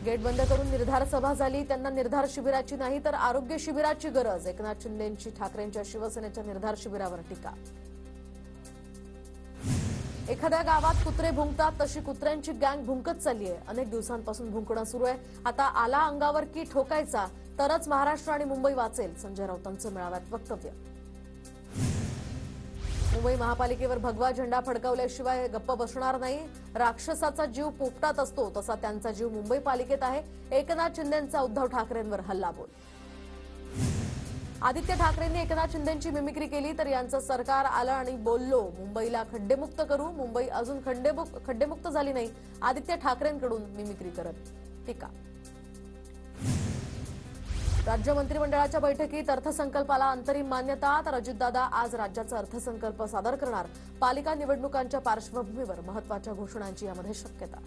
Gate बंद करून निर्धार सभा झाली। त्यांना निर्धार शिबिराची नाही तर आरोग्य शिबिराची गरज। एकनाथ शिंदेंची ठाकरेंच्या शिवसेनेच्या निर्धार शिबिरावर टीका। एखाद्या गावात कुत्रे भुंकतात तशी कुत्र्यांची गँग भुंकत चालली आहे। अनेक दिवसांपासून भुंकणं सुरू आहे। आता आला अंगावर की ठोकायचा तरच महाराष्ट्र आणि मुंबई वाचेल, संजय राऊतांचं मेळाव्यात वक्तव्य। मुंबई महापालिकेवर भगवा झेंडा फडकवल्याशिवाय गप्प बसणार नाही। राक्षसाचा जीव पोपटात असतो तसा त्यांचा जीव मुंबई पालिकेत आहे। एकनाथ शिंदेंचा उद्धव ठाकरेंवर हल्लाबोल। आदित्य ठाकरेंनी एकनाथ शिंदेंची मिमिक्री केली तर यांचं सरकार आलं आणि बोललो मुंबईला खड्डेमुक्त करू। मुंबई अजून खड्डेमुक्त झाली नाही। आदित्य ठाकरेंकडून मिमिक्री करत टीका। राज्य मंत्रिमंडळाच्या बैठकीत अर्थसंकल्पाला अंतरिम मान्यता। तर अजितदादा आज राज्याचा अर्थसंकल्प सादर करणार। पालिका निवडणुकांच्या पार्श्वभूमीवर महत्त्वाच्या घोषणांची यामध्ये शक्यता।